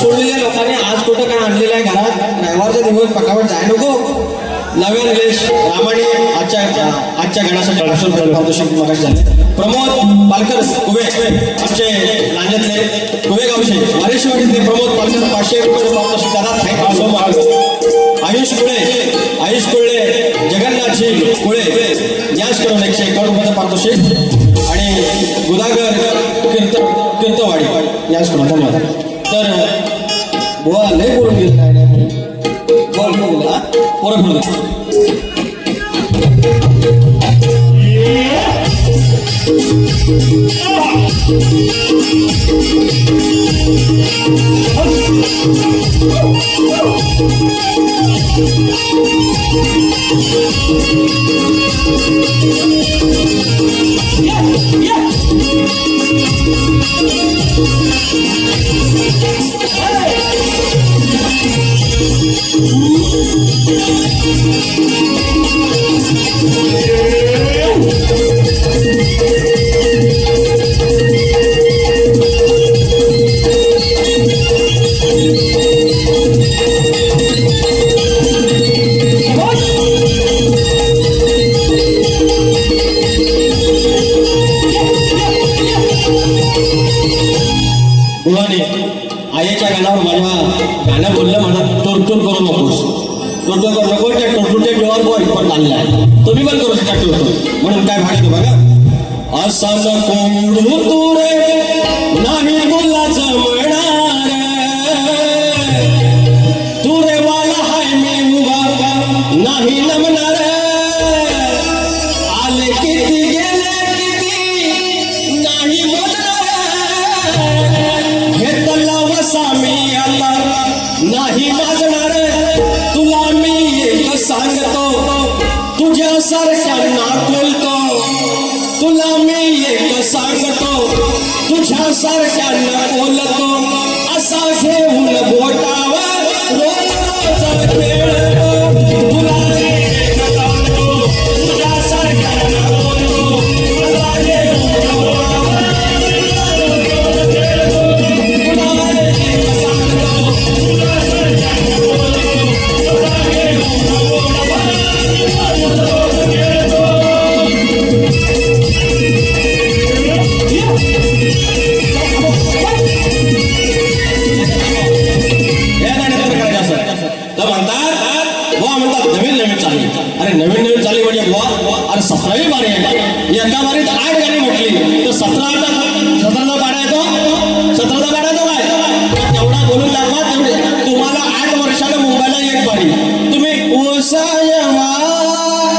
सोडलेल्या लोकांनी आज कुठं काय आणलेलं आहे घरात. रविवारचा दिवस पटापट जाय नको. नवीन लेश रामाने आजच्या गणासाठी पारितोषिक मगाशी झाले. प्रमोद पालकर कुवे आमचे लांजातले कुवे गावचे वारेश्वरीतले प्रमोद पालकर 500 रुपये पारितोषिक दादा. आयुष कुळे जगन्नाथजी कुळे याच करून 151 रुपयाचं पारितोषिक आणि गुदागर कीर्तवाडी याच करून धन्यवाद. तर बुवा लय बोलून गेलं काय नाही बोल पोरं बोलू. आईच्या गाण्यावर माझ्या गाणं बोललं म्हणा टोरटूर करू नकोस. टोरटूर करू नको. त्या टोरटूरच्या जीवावर बोल पण चालला आहे. तुम्ही पण करू शकता टोरटूर म्हणून काय भागतो बघा. असा नको तू रे नाही बोलायचं म्हणणार तू रे वाला हाय मी उभा नाही नमणार. आले किती गेले किती नाही म्हणणार. मी आता नाही मागणार. तुला मी एक सांगतो तुझ्यासारख्यांना बोलतो. तुला मी एक सांगतो तुझ्यासारख्यांना बोलतो. असा घेऊन बोटावर रोज रोज खेळतो. तुला एक सांगतो तुझ्यासारख्यांना बोलतो. तुला घेऊन बोटावर नवीन चाली म्हणजे अरे 17वी बारी आहे. एका बारीत 8 गाणी म्हटली तर 17चा पाडा येतो. 17चा पाडा येतो काय तेवढा बोलून दाखवा. तेवढे तुम्हाला 8 वर्षाला मुंबईला एक बारी तुम्ही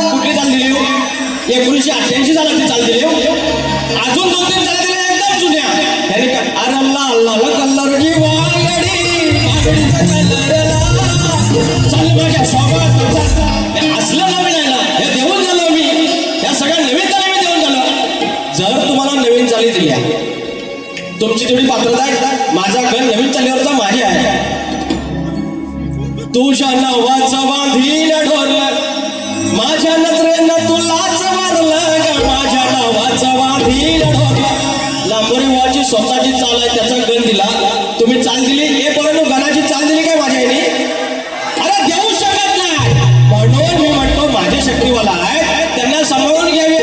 कुठली चाल दिली 1988 साला ती चाल दिली. अजून 2-3 चाल दिले एकदम जुन्या. त्याने काय अरे अल्ला अल्ला कल्लर जीवा चाल माझ्या सोबत असलं नवीन आहे ना हे देऊन झालं. मी या सगळ्या नवीन चाली मी देऊन झालं. जर तुम्हाला नवीन चाली दिल्या तुमची थोडी पात्रता आहे. माझा गण नवीन चालीवरचा माझी आहे. तुझ्या नावाचं बांधील ढोरलं माझ्या नजरेनं तुलाच मारलं. माझ्या नावाचं बांधील ढोरलं. लांबोरी स्वतःची चाल आहे त्याचा गण दिला. तुम्ही चाल दिली हे बरोबर गणाची चाल दिली काय माझ्या आईने. अरे देऊ शकत नाही म्हणून मी म्हणतो माझे शक्तीवाला आहे त्यांना सांभाळून घ्यावी.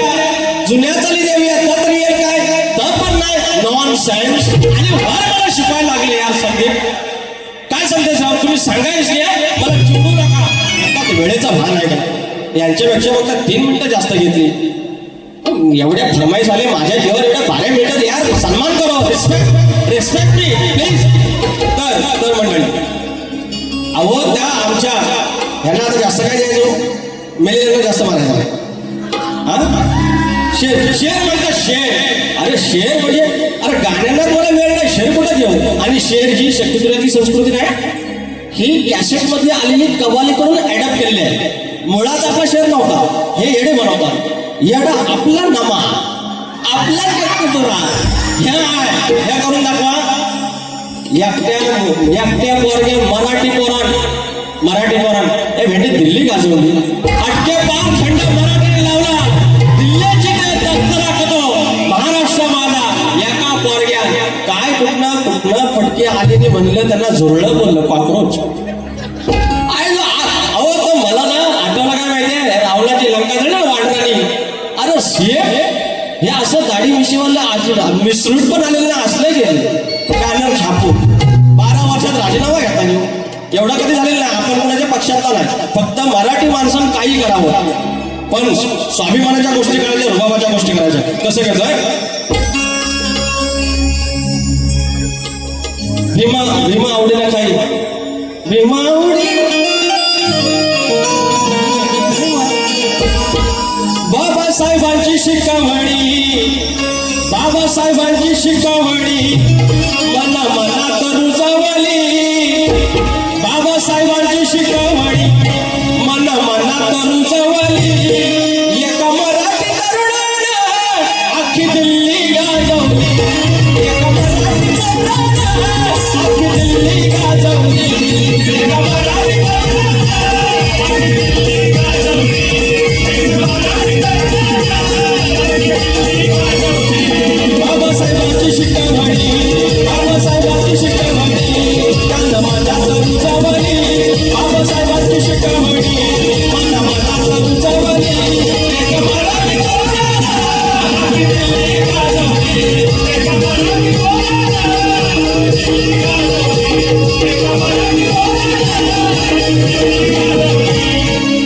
जुन्या चाली द्यावी. आता तरी एक काय तर पण नाही नॉन सायन्स. आणि मला शिकवायला लागले यार संदीप. काय संदेश तुम्ही सांगायचे मला चिडू नका. आता वेळेचा भान आहे का यांच्यापेक्षा फक्त 3 मिनिटं जास्त घेतली. एवढ्या फरमाईश आले माझ्या जीवावर एवढ्या 12 मिनिटं यार सन्मान करो. Respect me please. तर मंडळी अहो त्या आमच्या ह्यांना आता जास्त काय द्यायचो मेलेल्यांना जास्त मारायचं. शेर म्हणतात शेर. अरे शेर म्हणजे अरे गाण्यांना मला वेळ नाही. शेर कुठं घेऊ. आणि शेर जी शक्तिपुराची संस्कृती नाही ही कॅसेट मध्ये आलेली कव्वाली करून ऍडप्ट केलेली आहे. मुळात आपला शेर नव्हता. हे येडे बनवतात. येडा आपला नमा आपला शक्तिपुरा ह्या करून दाखवा. एकट्या पोरगे मराठी पोरान हे भेटे दिल्ली गाजवली. अटके पार खंड मराठीने लावला. दिल्लीची दत्त राखतो महाराष्ट्र माझा. एका पोरग्या काय कुठनं फटके आले म्हणलं त्यांना झुरळं बोललं कॉक्रोच. अहो तर मला ना आठवलं काय माहितीये रावणाची लंका झाली ना वानरांनी. अरे सेम हे असं दाढी मिशीवाला आज मिसरूट पण आलेलं ना असले गेले बॅनर छापून 12 वर्षात राजीनामा घेता येऊ एवढा कधी झालेला नाही. आपण कोणाच्या पक्षातला नाही. फक्त मराठी माणसानं काही करावं पण स्वाभिमानाच्या गोष्टी करायच्या रुबाबाच्या गोष्टी करायच्या. कसं कसं भीमा भीमा आवडीला काही भीमा आवडी बाबासाहेबांची शिकवणी बाबासाहेबांची शिकवणी मना मनात रुजवली. बाबासाहेबांची शिकवणी मना मनात रुजवली. एका मराठी तरुणानं अख्खी दिल्ली गाजवली. एका मराठी तरुणानं अख्खी दिल्ली गाजवली. एका मराठी तरुणानं अख्खी दिल्ली गाजवली. बाबासाहेबांची शिकवणी बाबासाहेबांची शिकवणी कांदा माझा रुजवली. बाबासाहेबांची शिकवणी कांदा माझा रुजवली. एक मराठी अख्खी दिल्ली गाजवली. एक मराठी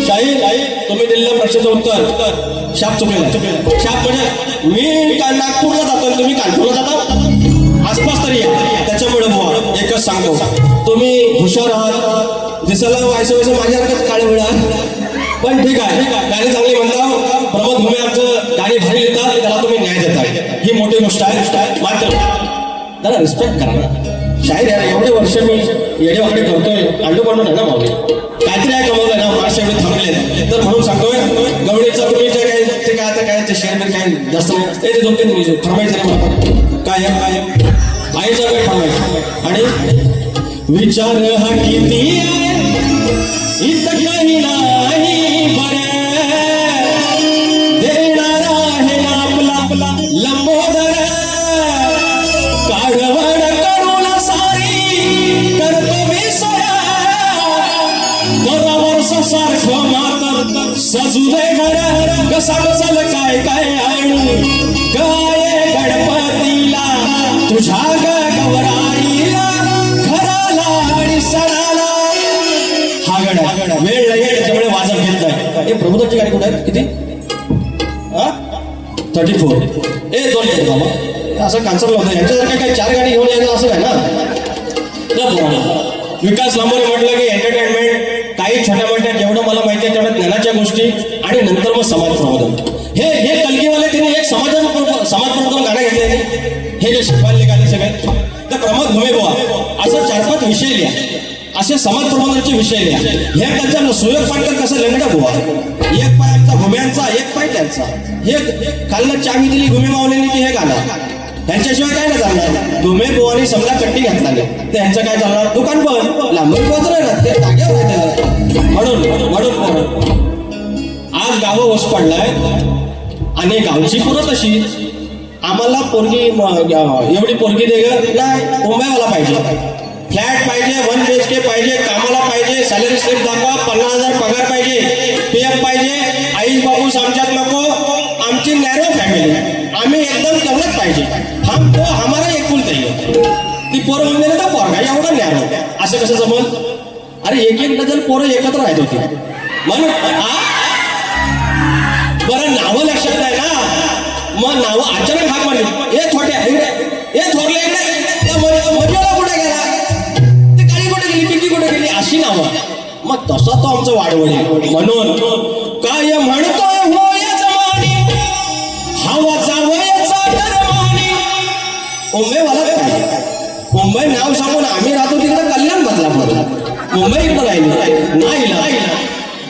शाहीर तुम्ही दिलेल्या प्रश्नाचं उत्तर शाप चुकलेला. शाप म्हणजे मी नागपूरला जातो तुम्ही कानपूरला जाता आसपास तरी त्याच्यामुळे बुवा एकच सांगतो तुम्ही हुशार आहात दिसायला व्हायचं माझ्यासारखंच काळे वेळ पण ठीक आहे. गाणी चांगली म्हणता प्रमोद घुमे आमचं गाणी भारी लिहितात त्याला तुम्ही न्याय देता ही मोठी गोष्ट आहे. मात्र त्याला रिस्पेक्ट करा ना. शाहीर यार एवढे वर्ष मी येडेवाकडे करतोय अंडू पडून आहे ना मागे काहीतरी आहे कमवलं ना माणसं एवढे थांबले तर म्हणून सांगतोय गवळीचं तुम्ही जे काय ते काय आता काय ते शेअर काय जास्त नाही ते 2-3 फरमायचं नाही मला काय आईचा वेळ फरमायचं आणि विचार हा किती इतकंही नाही बरं देणार आहे ना आपला लंबोदर काढवड करून सारी करतो विसरा. बरोबर सारखं मातर सजू दे घर कसा बसल काय काय आणू काय गणपतीला तुझ्या गवराईला घराला आणि सणाला. हा गड वेळ लागेल त्याच्यामुळे वाजत घेत नाही. हे प्रभुदाची गाडी कुठे आहे किती 34 2 मिनिट बाबा असं कॅन्सल होतं यांच्यासारखं काही 4 गाडी घेऊन यायचं असं आहे ना. विकास लांबोरे म्हटलं की एंटरटेनमेंट काही छोट्या मोठ्या जेवढं मला माहिती आहे तेवढ्या ज्ञानाच्या गोष्टी आणि नंतर मग समाज प्रबोधन. हे कलकीवाले तिने एक समाज प्रबोधन गाणं घेतले हे जे शिकवायले गाणे सगळे तर प्रमोद घुमे बुवा असं 4-5 विषय लिहा असे समाज प्रबोधनाचे विषय लिहा. हे त्यांचा सुयोग पाटकर कसं लंगडा बुवा एक पाय आमचा घुम्यांचा एक पाय त्यांचा हे कालनं चावी दिली घुमे मावलेली की हे गाणं ह्यांच्याशिवाय काय नाही चालणार. घुमे बुवानी समजा कट्टी घातला नाही तर ह्यांचं काय चालणार दुकान पण लांबून पोहोचलं ना ते जाग्यावर आहे म्हणून आज गावं ओस पडलाय आणि गावची पुरं तशी आम्हाला पोरगी एवढी पोरगी दे नाही मुंबईवाला पाहिजे फ्लॅट पाहिजे 1 BHK पाहिजे कामाला पाहिजे सॅलरी स्लिप दाखवा 50,000 पगार पाहिजे PF पाहिजे आईस बाबूस आमच्यात नको आमची नॅरो फॅमिली आम्ही एकदम तेवढंच पाहिजे हम तो हमारा एकुलता ती पोरं म्हणले ना पोरगा एवढं नॅरो असं कसं जमल. अरे एक डझन पोरं एकत्र राहत होती म्हणून बरं नावं लक्षात नाही ना मग नावं अचानक हाक मारली ए छोट्या इकडे ए थोरले इकडे मजूला कुठे गेला ते काळी कुठे गेली पिंकी कुठे गेली अशी नावं मग तसा तो आमचं वाढवणे म्हणून काय म्हणतोय होय जमानी हवा जावयाचा दरमानी. मुंबई नाव सांगून आम्ही राहतो तिकडे कल्याण बदलापूर मुंबई इकडे राहिली नाही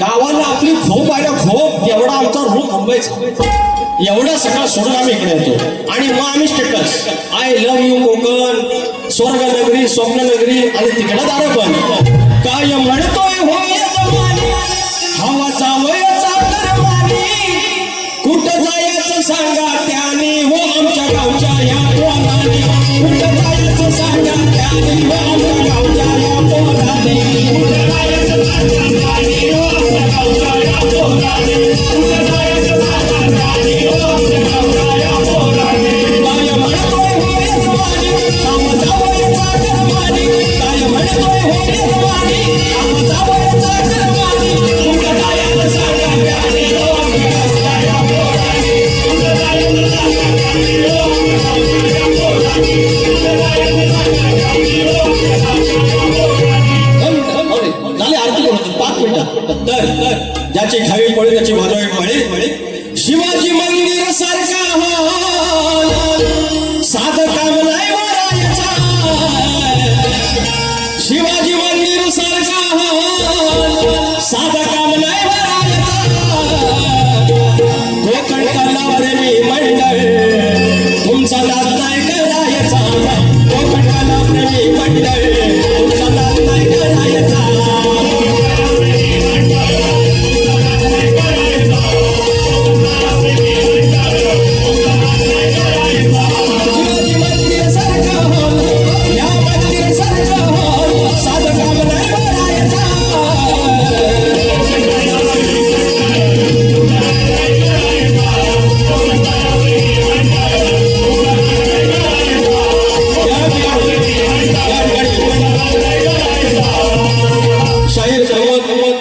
गावाला आपली खोप आहे ना खोप एवढा आमचा रूप मुंबईचा एवढं सगळं सोडून आम्ही इकडे येतो आणि मग आम्ही status I love you Konkan स्वर्गनगरी स्वप्ननगरी आणि तिकडं दार पण काय म्हणतोय होय जमानी हवा जावयाचा दरमानी कुठं जायचं सांगा त्याने हो आमच्या गावच्या या कुठं जायचं ज्याची खावी पळी त्याची वाजवावी पळी शिवाजी मंदिर सारखा हो साध काम नाही वरायचा शिवाजी मंदिर सारखा हो साध काम नाही वरायचा कोकण कलावर मी मंडळ तुमचा नाद नाही करायचा कोकण कलावर मी मंडळ तुमचा नाद नाही करायचा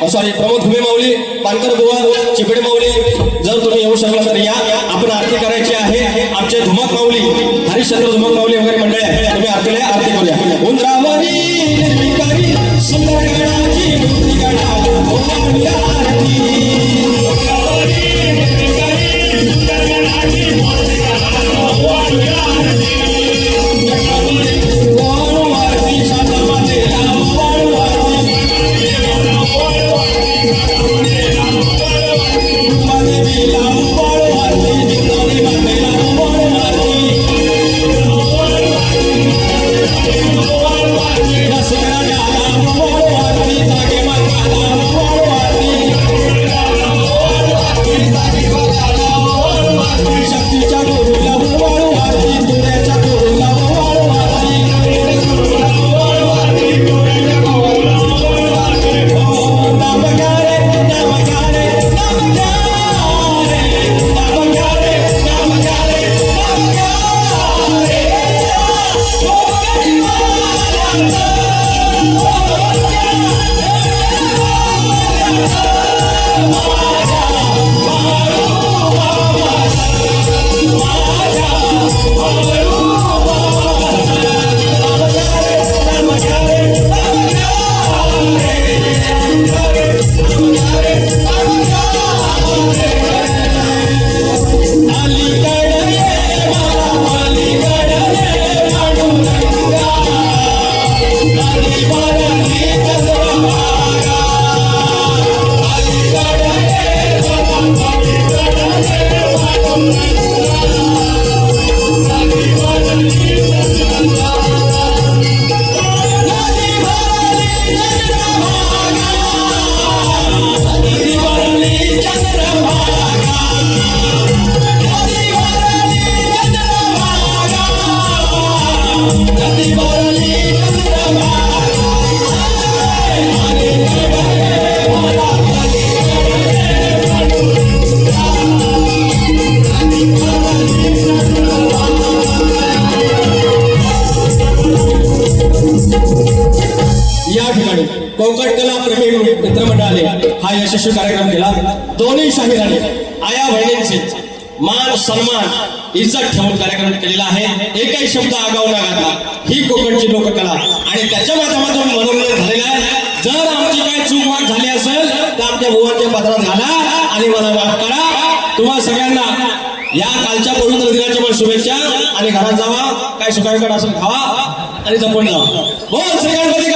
सॉरी प्रमोद घुमे माऊली पानकर बुवा चिपडे माऊली जर तुम्ही येऊ शकला तर या आपण आरती करायची आहे आमचे धुमक माऊली हरिश्चंद्र धुमक माऊली वगैरे मंडळी आहे तुम्ही आरतीला आरती करूया उंदरावरी निर्विकारी सुंदर गणाची मूर्ती गणा आरती उंदरावरी निर्विकारी सुंदर गणाची मूर्ती गणा आरती कोकण कला प्रेमी मित्रमंडळाने हा यशस्वी कार्यक्रम केला दोन्ही शाहिरांनी आया बहिणींचे मान सन्मान इज्जत ठेवून कार्यक्रम केलेला आहे एकही शब्द आगाऊ न घालता ही कोकणची लोककला आणि त्याच्या माध्यमातून मनोरंजन झालेलं आहे जर आमची काही चूक वाट झाली असेल तर आमच्या भुवांच्या पत्रात घाला आणि मला माफ करा तुम्हा सगळ्यांना या कालच्या पवित्र दिनाच्या पण शुभेच्छा आणि घरात जावा काय सुखाकडे असेल खावा आणि जपून जावा बोल श्री गणपती